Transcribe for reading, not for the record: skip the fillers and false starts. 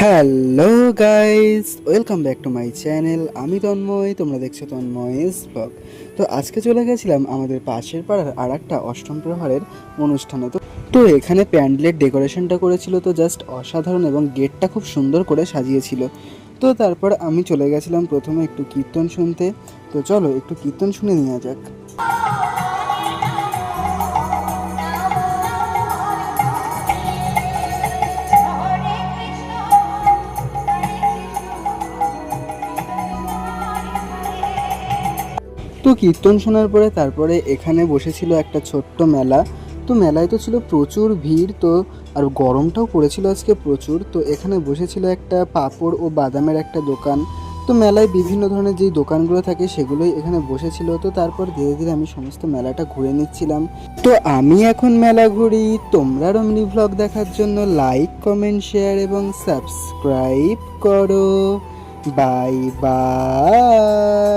Hello guys, welcome back to my channel. আমি তন্ময়, তোমরা দেখছো তন্ময়স ব্লগ। তো আজকে চলে গেছিলাম আমাদের পাশের পাড়ার আর একটা অষ্টম প্রহরের অনুষ্ঠানে। তো এখানে প্যান্ডেলের ডেকোরেশনটা করেছিল তো জাস্ট অসাধারণ, এবং গেটটা খুব সুন্দর করে সাজিয়েছিল। তো তারপর আমি চলে গেছিলাম প্রথমে একটু কীর্তন শুনতে। তো চলো একটু কীর্তন শুনে নেওয়া যাক। তো কীর্তন শোনার পরে তারপরে এখানে বসেছিল একটা ছোট্ট মেলা। তো মেলায় তো ছিল প্রচুর ভিড়, তো আর গরমটাও পড়েছিল আজকে প্রচুর। তো এখানে বসেছিল একটা পাঁপড় ও বাদামের একটা দোকান। তো মেলায় বিভিন্ন ধরনের যেই দোকানগুলো থাকে সেগুলোই এখানে বসেছিল। তো তারপর ধীরে ধীরে আমি সমস্ত মেলাটা ঘুরে নিচ্ছিলাম। তো আমি এখন মেলা ঘুরি। তোমরা রমণী ভ্লগ দেখার জন্য লাইক, কমেন্ট, শেয়ার এবং সাবস্ক্রাইব করো। Bye bye.